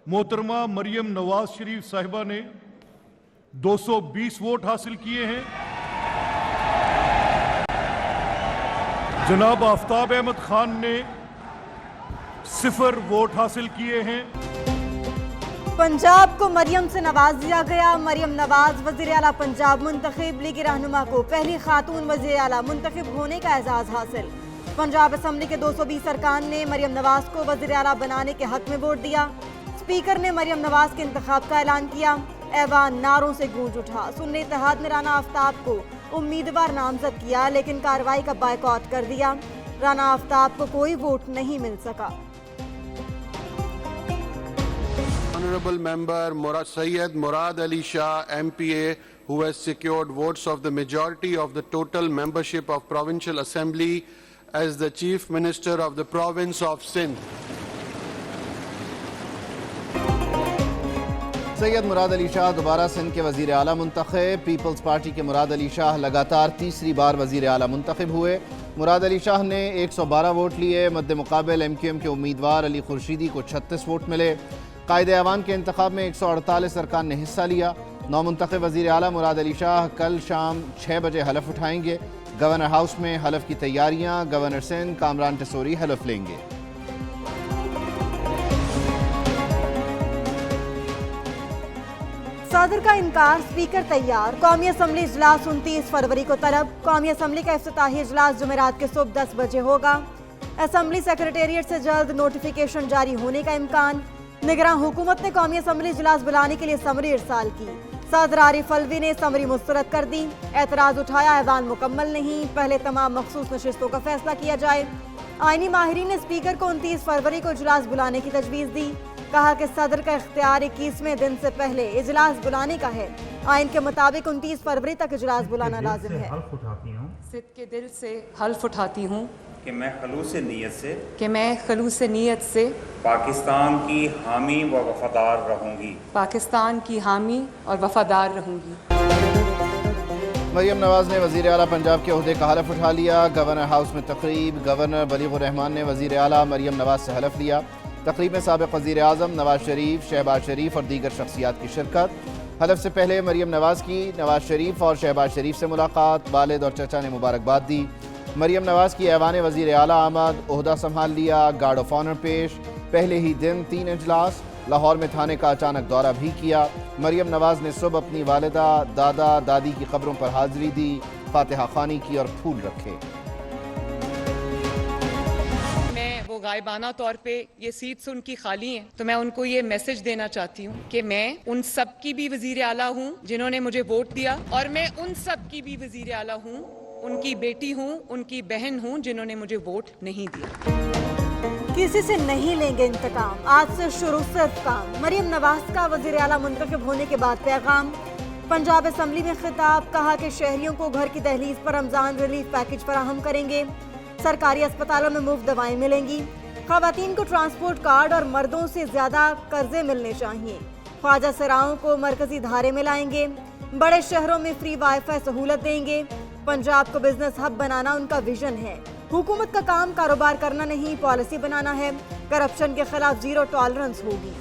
मोहतरमा मरियम नवाज शरीफ साहिबा ने 220 वोट हासिल किए हैं। जनाब आफ्ताब अहमद खान ने 0 वोट हासिल किए हैं। पंजाब को मरियम से नवाज दिया गया। मरियम नवाज वज़ीर आला पंजाब मुंतखब। लीग रहनुमा को पहली खातून वज़ीर आला मुंतखब होने का एजाज़ हासिल। पंजाब असम्बली के 220 अरकान ने मरियम नवाज को वज़ीर आला बनाने के हक में वोट दिया। स्पीकर ने मरियम नवाज के इंतखाब का ऐलान किया। ऐवान नारों से गूंज उठा। सुन्नी इत्तेहाद ने राना आफ्ताब को उम्मीदवार नामजद किया, लेकिन कार्रवाई का बायकॉट कर दिया। राना आफ्ताब को कोई वोट नहीं मिल सका। Honorable Member Syed Murad Ali Shah MPA, who has secured votes of the majority of the total membership of Provincial Assembly as the Chief Minister of the Province of Sindh. Syed Murad Ali Shah दोबारा सिंध के वज़ीर आला मुंतखब। Peoples party के मुराद अली शाह लगातार तीसरी बार वज़ीर आला मुंतखब हुए। मुराद अली शाह ने 112 वोट लिए। मद्द मुकाबल MQM के उम्मीदवार अली खुर्शीदी को 36 वोट मिले। कायदे ऐवान के इंतखाब में 148 अरकान ने हिस्सा लिया। नौमुंतखब वज़ीर आला मुराद अली शाह कल शाम 6 बजे हलफ उठाएंगे। गवर्नर हाउस में हलफ की तैयारियां। गवर्नर सिंध कामरान टेसोरी हलफ लेंगे। सदर का इनकार, स्पीकर तैयार। कौमी असम्बली इजलास 29 फरवरी को तलब। कौमी असम्बली का इफ्तिताही इजलास जुमेरात के सुबह 10 बजे होगा। असम्बली सेक्रेटेरिएट से जल्द नोटिफिकेशन जारी होने का इम्कान। निगरान हुकूमत ने कौमी असम्बली इजलास बुलाने के लिए समरी इरसाल की। सदर आरिफ अलवी ने समरी मुस्तरद कर दी। एतराज उठाया, ऐवान मुकम्मल नहीं, पहले तमाम मखसूस नशिस्तों का फैसला किया जाए। आईनी माहिरीन ने स्पीकर को 29 फरवरी को इजलास बुलाने की तजवीज़ दी। कहा कि सदर का इख्तियार 21वें दिन से पहले इजलास बुलाने का है। आइन के मुताबिक 29 फरवरी तक इजलास बुलाना लाजिम है। सिद्ध के दिल से हल्फ उठाती हूँ कि मैं खलूस नीयत से पाकिस्तान की हामी व वफादार रहूँगी। पाकिस्तान की हामी और वफादार रहूँगी। मरियम नवाज ने वज़ीर आला पंजाब के ओहदे का हलफ उठा लिया। गवर्नर हाउस में तकरीब। गवर्नर बलीग़ुर रहमान ने वज़ीर आला मरियम नवाज से हलफ लिया। तकरीब में साबिक़ वज़ीर आज़म नवाज शरीफ, शहबाज शरीफ और दीगर शख्सियात की शिरकत। हलफ से पहले मरियम नवाज की नवाज शरीफ और शहबाज शरीफ से मुलाकात। वालिद और चचा ने मुबारकबाद दी। मरियम नवाज की ऐवान वज़ीर आला आमद, ओहदा संभाल लिया। गार्ड ऑफ ऑनर पेश। पहले ही दिन 3 इजलास। लाहौर में थाने का अचानक दौरा भी किया। मरियम नवाज ने सुबह अपनी वालिदा, दादा, दादी की कब्रों पर हाजिरी दी, फातिहा खानी की और फूल रखे। वो गायबाना तौर पे ये सीट्स उनकी खाली हैं, तो मैं उनको ये मैसेज देना चाहती हूँ कि मैं उन सब की भी वजीर आला हूँ जिन्होंने मुझे वोट दिया, और मैं उन सब की भी वजीर आला हूँ, उनकी बेटी हूँ, उनकी बहन हूँ जिन्होंने मुझे वोट नहीं दिया। किसी से नहीं लेंगे इंतकाम, आज से शुरू सिर्फ काम। मरियम नवाज का वजीर आला मुंतखब होने के बाद पैगाम। पंजाब असम्बली में खिताब। कहा कि शहरियों को घर की दहलीज पर रमजान रिलीफ पैकेज फराहम करेंगे। सरकारी अस्पतालों में मुफ्त दवाएं मिलेंगी। ख़वातीन को ट्रांसपोर्ट कार्ड और मर्दों से ज़्यादा कर्जे मिलने चाहिए। ख्वाजा सराओं को मरकजी धारे में लाएंगे। बड़े शहरों में फ्री वाईफाई सहूलत देंगे। पंजाब को बिजनेस हब बनाना उनका विजन है। हुकूमत का काम कारोबार करना नहीं, पॉलिसी बनाना है। करप्शन के खिलाफ जीरो टॉलरेंस होगी।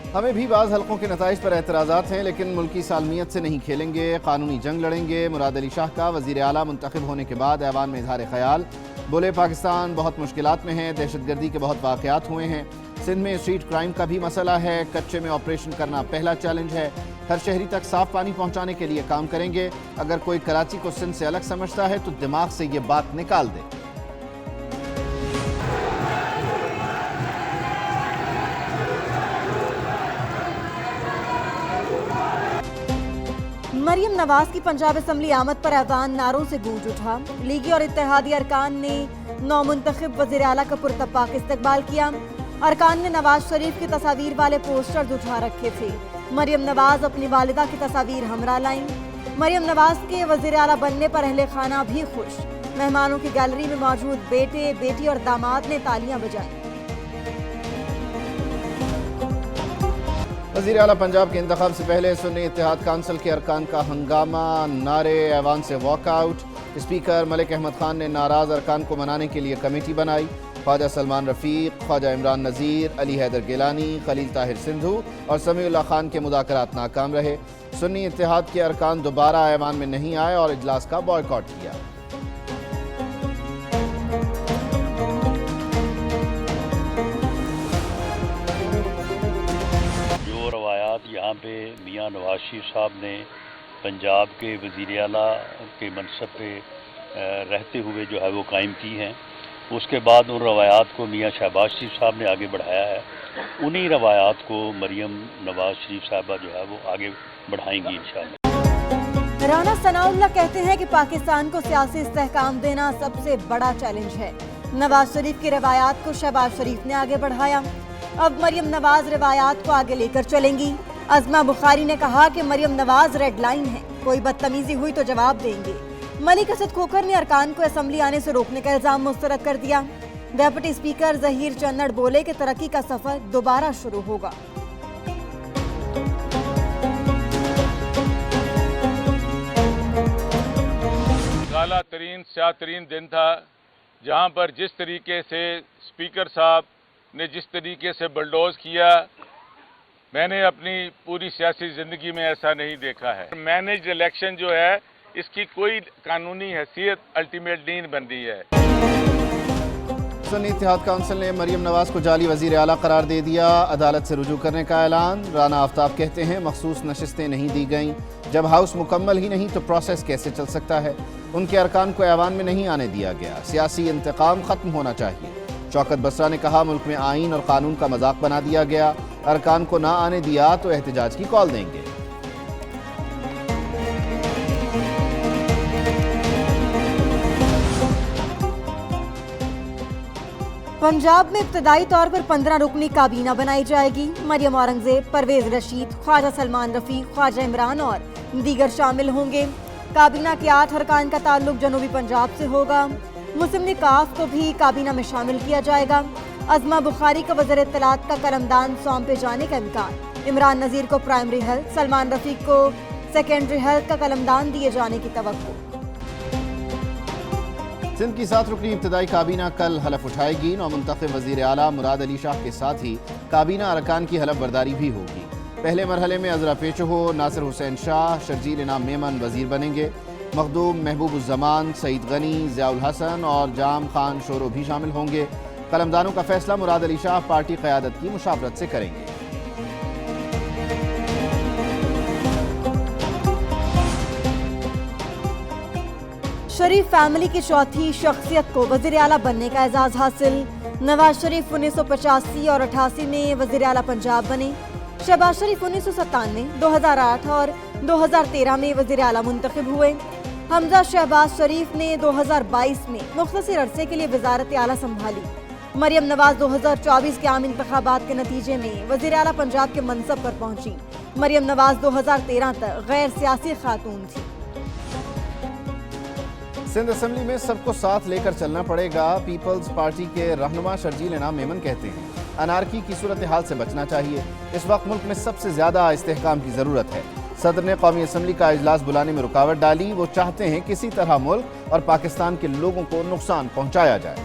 हमें भी बाज़ हलकों के नताइज पर एतराज़ात हैं, लेकिन मुल्की सालमियत से नहीं खेलेंगे, कानूनी जंग लड़ेंगे। मुराद अली शाह का वज़ीर आला मुंतखब होने के बाद ऐवान में इजहार ख्याल। बोले, पाकिस्तान बहुत मुश्किलात में है, दहशतगर्दी के बहुत वाक़यात हुए हैं। सिंध में स्ट्रीट क्राइम का भी मसला है। कच्चे में ऑपरेशन करना पहला चैलेंज है। हर शहरी तक साफ़ पानी पहुँचाने के लिए काम करेंगे। अगर कोई कराची को सिंध से अलग समझता है तो दिमाग से ये बात निकाल दे। मरियम नवाज की पंजाब असम्बली आमद पर ऐवान नारों से गूंज उठा। लीगी और इत्तेहादी अरकान ने नौमुंतखब वज़ीर आला का पुरतपाक इस्तकबाल किया। अरकान ने नवाज शरीफ की तस्वीर वाले पोस्टर्स उठा रखे थे। मरियम नवाज अपनी वालिदा की तस्वीर हमरा लाईं। मरियम नवाज के वज़ीर आला बनने पर अहले खाना भी खुश। मेहमानों की गैलरी में मौजूद बेटे, बेटी और दामाद ने तालियां बजाई। वज़ीर आला पंजाब के इंतखाब से पहले सुन्नी इत्तेहाद काउंसिल के अरकान का हंगामा, नारे, ऐवान से वॉकआउट। اسپیکر ملک احمد خان نے ناراض ارکان کو منانے کے لیے کمیٹی بنائی۔ خواجہ سلمان رفیق، خواجہ عمران نذیر، علی حیدر گیلانی، خلیل طاہر سندھو اور سمیع اللہ خان کے مذاکرات ناکام رہے۔ سنی اتحاد کے ارکان دوبارہ ایوان میں نہیں آئے اور اجلاس کا بائیکاٹ کیا۔ جو روایات یہاں پہ میاں نواز شریف صاحب نے پنجاب کے وزیر اعلیٰ کے منصب پہ رہتے ہوئے جو ہے وہ قائم کی ہیں، اس کے بعد ان روایات کو میاں شہباز شریف صاحب نے آگے بڑھایا ہے۔ انہی روایات کو مریم نواز شریف صاحبہ جو ہے وہ آگے بڑھائیں گی انشاءاللہ۔ رانا ثناء اللہ کہتے ہیں کہ پاکستان کو سیاسی استحکام دینا سب سے بڑا چیلنج ہے۔ نواز شریف کی روایات کو شہباز شریف نے آگے بڑھایا، اب مریم نواز روایات کو آگے لے کر چلیں گی۔ عظمہ بخاری نے کہا کہ مریم نواز ریڈ لائن ہے، کوئی بدتمیزی ہوئی تو جواب دیں گے۔ ملک اسد کھوکھر نے ارکان کو اسمبلی آنے سے روکنے کا الزام مسترد کر دیا۔ ڈپٹی اسپیکر ظہیر چنڑ بولے کہ ترقی کا سفر دوبارہ شروع ہوگا۔ کالا ترین سیاہ ترین دن تھا، جہاں پر جس طریقے سے اسپیکر صاحب نے جس طریقے سے بلڈوز کیا، میں نے اپنی پوری سیاسی زندگی میں ایسا نہیں دیکھا ہے۔ مینیجڈ الیکشن جو ہے اس کی کوئی قانونی حیثیت الٹیمیٹ نہیں بن رہی ہے۔ سنی اتحاد کونسل نے مریم نواز کو جعلی وزیر اعلیٰ قرار دے دیا، عدالت سے رجوع کرنے کا اعلان۔ رانا آفتاب کہتے ہیں مخصوص نشستیں نہیں دی گئیں، جب ہاؤس مکمل ہی نہیں تو پروسیس کیسے چل سکتا ہے؟ ان کے ارکان کو ایوان میں نہیں آنے دیا گیا، سیاسی انتقام ختم ہونا چاہیے۔ شوکت بسرا نے کہا ملک میں آئین اور قانون کا مذاق بنا دیا گیا، ارکان کو نہ آنے دیا تو احتجاج کی کال دیں گے۔ پنجاب میں ابتدائی طور پر 15 رکنی کابینہ بنائی جائے گی۔ مریم اورنگزیب، پرویز رشید، خواجہ سلمان رفیق، خواجہ عمران اور دیگر شامل ہوں گے۔ کابینہ کے 8 ارکان کا تعلق جنوبی پنجاب سے ہوگا۔ مسلم لیگ کاف کو بھی کابینہ میں شامل کیا جائے گا۔ عظمہ بخاری کا وزیر اطلاعات کا قلمدان سونپے جانے کا امکان۔ عمران نذیر کو پرائمری ہیلتھ، سلمان رفیق کو سیکنڈری ہیلتھ کا قلمدان دیے جانے کی توقع۔ سندھ کی 7 رکنی ابتدائی کابینہ کل حلف اٹھائے گی۔ نومنتخب وزیر اعلیٰ مراد علی شاہ کے ساتھ ہی کابینہ ارکان کی حلف برداری بھی ہوگی۔ پہلے مرحلے میں عذرا پیچہو، ناصر حسین شاہ، شرجیل انعام میمن وزیر بنیں گے۔ مخدوم، محبوب الزمان، سعید غنی، ضیاء الحسن اور جام خان شورو بھی شامل ہوں گے۔ قلمدانوں کا فیصلہ مراد علی شاہ پارٹی قیادت کی مشاورت سے کریں گے۔ شریف فیملی کی چوتھی شخصیت کو وزیر اعلیٰ بننے کا اعزاز حاصل۔ نواز شریف 1985 اور 88 میں وزیر اعلیٰ پنجاب بنے۔ شہباز شریف 1997، 2008 اور 2013 میں وزیر اعلیٰ منتخب ہوئے۔ حمزہ شہباز شریف نے 2022 میں مختصر عرصے کے لیے وزارت اعلیٰ سنبھالی۔ مریم نواز 2024 کے عام انتخابات کے نتیجے میں وزیر اعلیٰ پنجاب کے منصب پر پہنچی۔ مریم نواز 2013 تک غیر سیاسی خاتون تھی۔ سندھ اسمبلی میں سب کو ساتھ لے کر چلنا پڑے گا، پیپلز پارٹی کے رہنما شرجیل انعام میمن کہتے ہیں۔ انارکی کی صورتحال سے بچنا چاہیے، اس وقت ملک میں سب سے زیادہ استحکام کی ضرورت ہے۔ صدر نے قومی اسمبلی کا اجلاس بلانے میں رکاوٹ ڈالی، وہ چاہتے ہیں کسی طرح ملک اور پاکستان کے لوگوں کو نقصان پہنچایا جائے۔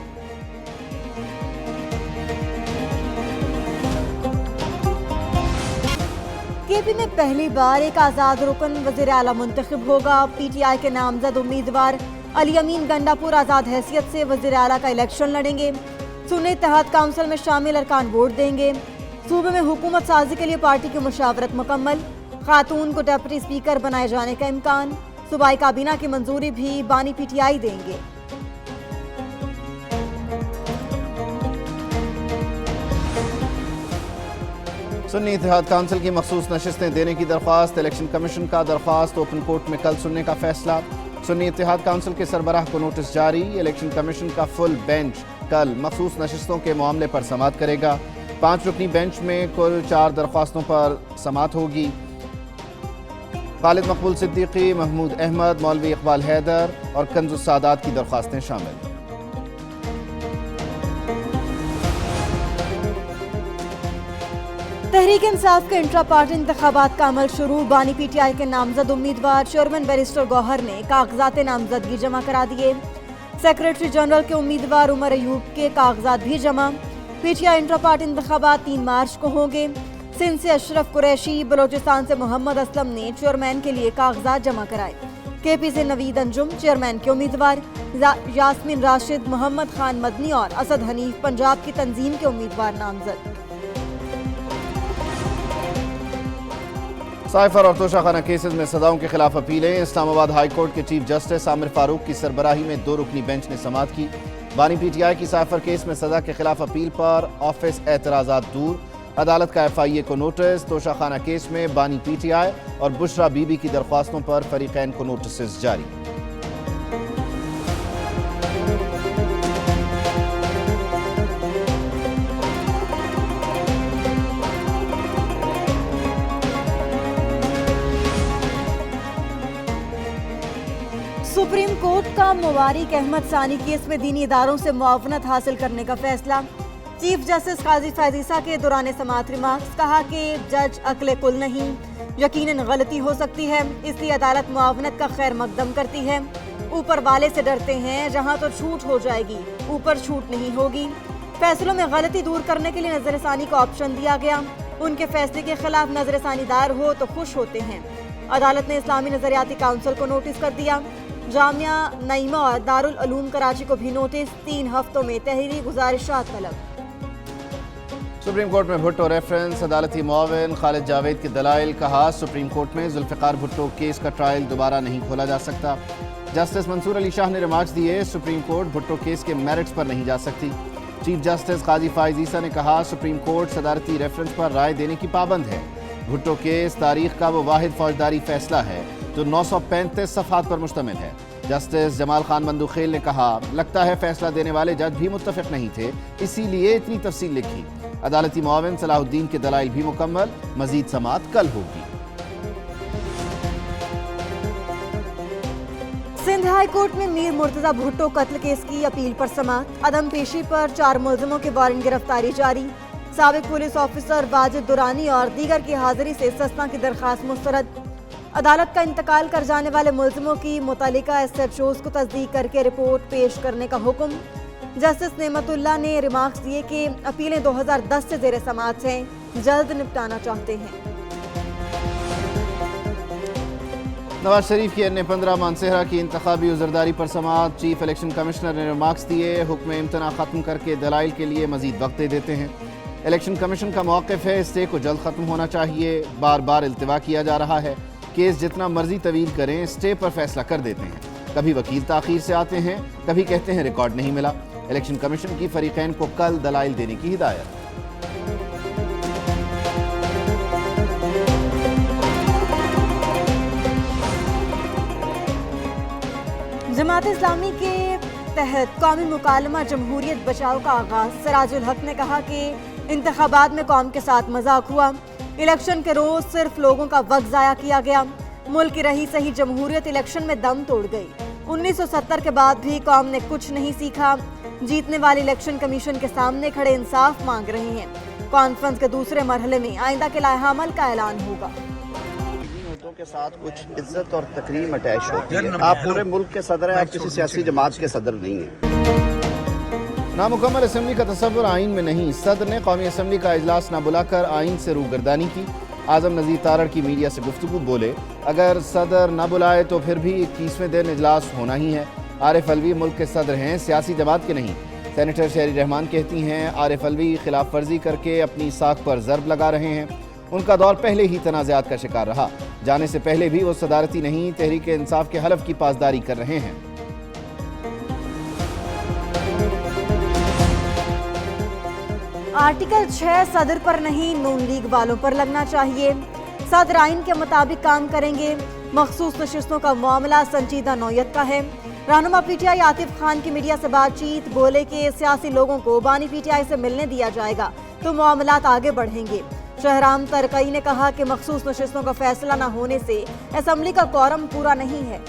کے پی میں پہلی بار ایک آزاد رکن وزیر اعلیٰ منتخب ہوگا۔ پی ٹی آئی کے نامزد امیدوار علی امین گنڈا پور آزاد حیثیت سے وزیر اعلیٰ کا الیکشن لڑیں گے۔ سنی اتحاد کونسل میں شامل ارکان ووٹ دیں گے۔ صوبے میں حکومت سازی کے لیے پارٹی کی مشاورت مکمل۔ خاتون کو ڈپٹی اسپیکر بنائے جانے کا امکان۔ صوبائی کابینہ کی منظوری بھی بانی پی ٹی آئی دیں گے۔ سنی اتحاد کونسل کی مخصوص نشستیں دینے کی درخواست، الیکشن کمیشن کا درخواست اوپن کورٹ میں کل سننے کا فیصلہ۔ سنی اتحاد کونسل کے سربراہ کو نوٹس جاری، الیکشن کمیشن کا فل بینچ کل مخصوص نشستوں کے معاملے پر سماعت کرے گا۔ 5 رکنی بینچ میں کل 4 درخواستوں پر سماعت ہوگی۔ خالد مقبول صدیقی، محمود احمد، مولوی اقبال حیدر اور کنز السادات کی درخواستیں شامل۔ तहरीक इंसाफ के इंट्रा पार्टी इंतखाबात का अमल शुरू। बानी PTI के नामजद उम्मीदवार चेयरमैन बैरिस्टर गौहर ने कागजात नामजदगी जमा करा दिए। सेक्रेटरी जनरल के उम्मीदवार उमर अयूब के कागजात भी जमा। PTI इंट्रा पार्टी इंतखाबात 3 मार्च को होंगे। सिंध से अशरफ कुरैशी, बलोचिस्तान से मोहम्मद असलम ने चेयरमैन के लिए कागजात जमा कराए। KP से नवीद अंजुम चेयरमैन के उम्मीदवार, यास्मीन राशिद, मोहम्मद खान मदनी और असद हनीफ पंजाब की तंजीम के उम्मीदवार नामजद। साइफर और तोशाखाना केसेस में सजाओं के खिलाफ अपीलें। इस्लामाबाद हाई कोर्ट के चीफ जस्टिस आमिर फारूक की सरबराही में 2 रुकनी बेंच ने समाअत की। बानी PTI की साइफर केस में सजा के खिलाफ अपील पर ऑफिस एतराज़ात दूर। अदालत का FIA को नोटिस। तोशाखाना केस में बानी PTI और बुशरा बीबी की दरख्वास्तों पर फरीकैन को नोटिस जारी। सुप्रीम कोर्ट का मुबारिक अहमद सानी केस में दीनी इदारों से मुआवनत हासिल करने का फैसला। चीफ जस्टिस काजी फायजीसा के दौरान समाअत रिमार्क्स, कहा कि जज अक्ले कुल नहीं, यकीनन गलती हो सकती है, इसलिए अदालत मुआवनत का खैर मकदम करती है। ऊपर वाले से डरते हैं, जहां तो छूट हो जाएगी, ऊपर छूट नहीं होगी। फैसलों में गलती दूर करने के लिए नजरसानी का ऑप्शन दिया गया। उनके फैसले के खिलाफ नजरसानी दायर हो तो खुश होते हैं। अदालत ने इस्लामी नजरियाती काउंसिल को नोटिस कर दिया। जामिया नईमा और दारुल उलूम कराची को भी नोटिस। 3 हफ्तों में तहरीरी गुजारिशात तलब। सुप्रीम कोर्ट में भुट्टो रेफरेंस। अदालती मुआविन खालिद जावेद के दलाइल। कहा, सुप्रीम कोर्ट में जुल्फ़िकार भुट्टो केस का ट्रायल दोबारा नहीं खोला जा सकता। जस्टिस मंसूर अली शाह ने रिमार्क्स दिए, सुप्रीम कोर्ट भुट्टो केस के मेरिट्स पर नहीं जा सकती। चीफ जस्टिस काजी फायजीसा ने कहा, सुप्रीम कोर्ट सदारती रेफरेंस पर राय देने की पाबंद है। भुट्टो केस तारीख का वो वाहिद फौजदारी फैसला है जो 935 सफ़हात पर मुश्तमिल है। जस्टिस जमाल खान बंदूखेल ने कहा, लगता है फैसला देने वाले जज भी मुत्तफिक नहीं थे, इसीलिए इतनी तफसील लिखी। अदालती मुआविन सलाहुद्दीन के दलाइल भी मुकम्मल। मजीद समाअत कल होगी। सिंध हाई कोर्ट में मीर मुर्तजा भुट्टो कत्ल केस की अपील पर समाअत। अदम पेशी पर 4 मुलजिमों के वारंट गिरफ्तारी जारी। साबिक पुलिस ऑफिसर वाजिद दुरानी और दीगर की हाजिरी से सस्ता की दरख्वास्त मुस्तरद। अदालत का इंतकाल कर जाने वाले मुलजिमों की मुतालिका SHOs को तस्दीक करके रिपोर्ट पेश करने का हुक्म। जस्टिस नेमतुल्लाह ने रिमार्क्स दिए कि अपीलें 2010 से ज़ेर समाअत हैं, जल्द निपटाना चाहते हैं। नवाज शरीफ की NA-15 मानसेहरा की इंतखाबी उज़रदारी पर समाअत। चीफ इलेक्शन कमिश्नर ने रिमार्क्स दिए, हुक्म इम्तना ख़त्म करके दलाइल के लिए मजीद वक्त दे देते हैं। इलेक्शन कमीशन का मौक़िफ़ है, स्टे को जल्द ख़त्म होना चाहिए। बार बार इल्तिवा किया जा रहा है, केस जितना मर्जी तवील करें, स्टे पर फैसला कर देते हैं। कभी वकील ताख़ीर से आते हैं, कभी कहते हैं रिकॉर्ड नहीं मिला। इलेक्शन कमीशन की फरीकैन को कल दलाइल देने की हिदायत। जमात इस्लामी के तहत कौमी मुकालमा जमहूरियत बचाओ का आगाज। सिराजुल हक ने कहा कि इंतखाबात में कौम के साथ मजाक हुआ। इलेक्शन के रोज सिर्फ लोगों का वक्त जाया किया गया। मुल्क की रही सही जमहूरियत इलेक्शन में दम तोड़ गई। 1970 के बाद भी कौम ने कुछ नहीं सीखा। जीतने वाले इलेक्शन कमीशन के सामने खड़े इंसाफ मांग रहे हैं। कॉन्फ्रेंस के दूसरे मरहले में आइंदा के लाएहामल का ऐलान होगा। के साथ कुछ इज्जत और तकरीम अटैच होती है। आप पूरे मुल्क के सदर हैं, आप किसी सियासी जमात के सदर नहीं हैं। नामुकम्मल असम्बली का तस्वुर आइन में नहीं। सदर ने कौमी असम्बली का इजलास न बुलाकर आइन से रूगर्दानी की। आजम नज़ीर तारड़ की मीडिया से गुफ्तगू बोले, अगर सदर न बुलाए तो फिर भी 21वें दिन इजलास होना ही है। आरिफ अलवी मुल्क के सदर हैं, सियासी जमात के नहीं। सेनेटर शहरी रहमान कहती हैं, आरिफ अलवी खिलाफ वर्जी करके अपनी साख पर ज़र्ब लगा रहे हैं। उनका दौर पहले ही तनाज़ात का शिकार रहा। जाने से पहले भी वो सदारती नहीं, तहरीक इंसाफ के हलफ की पासदारी कर रहे हैं। आर्टिकल 6 सदर पर नहीं, नून लीग वालों पर लगना चाहिए। सदर आइन के मुताबिक काम करेंगे। मखसूस नशिस्तों का मामला संजीदा नौयत का है। रहनुमा PTI आतिफ खान की मीडिया से बातचीत, बोले कि सियासी लोगों को बानी PTI से मिलने दिया जाएगा तो मामलात आगे बढ़ेंगे। शहराम तरकई ने कहा कि मखसूस नशिस्तों का फैसला न होने से असम्बली का कोरम पूरा नहीं है।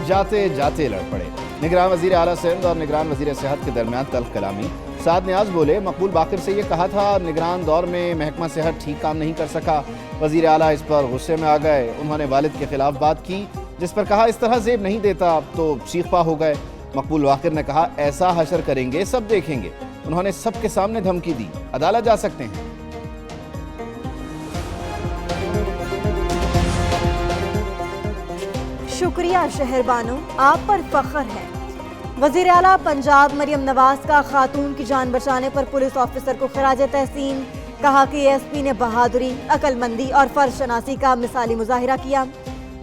जाते जाते लड़ पड़े। निगरान वजीर आला सिंध और निगरान वजीर सेहत के दरमियान तल्ख कलामी। سعد نیاز بولے مقبول باقر سے یہ کہا تھا نگران دور میں محکمہ صحت ٹھیک کام نہیں کر سکا، وزیر اعلیٰ اس پر غصے میں آ گئے، انہوں نے والد کے خلاف بات کی جس پر کہا اس طرح زیب نہیں دیتا تو چیخ پا ہو گئے۔ مقبول باقر نے کہا ایسا حشر کریں گے سب دیکھیں گے، انہوں نے سب کے سامنے دھمکی دی، عدالت جا سکتے ہیں۔ شکریہ شہر بانو، آپ پر فخر ہے۔ وزیر اعلیٰ پنجاب مریم نواز کا خاتون کی جان بچانے پر پولیس آفیسر کو خراج تحسین، کہا کہ ایس پی نے بہادری، عقل مندی اور فرض شناسی کا مثالی مظاہرہ کیا۔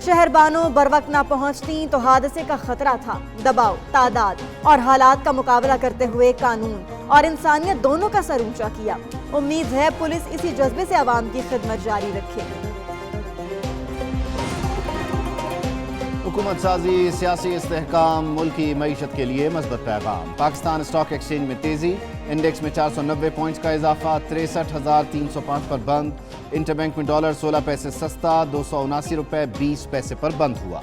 شہر بانو بروقت نہ پہنچتی تو حادثے کا خطرہ تھا۔ دباؤ، تعداد اور حالات کا مقابلہ کرتے ہوئے قانون اور انسانیت دونوں کا سر اونچا کیا۔ امید ہے پولیس اسی جذبے سے عوام کی خدمت جاری رکھے۔ حکومت سازی، سیاسی استحکام، ملکی معیشت کے لیے مثبت پیغام۔ پاکستان اسٹاک ایکسچینج میں تیزی، انڈیکس میں 490 پوائنٹس کا اضافہ، 63,305 پر بند۔ انٹر بینک میں ڈالر 16 پیسے سستا، 279 روپے 20 پیسے پر بند ہوا۔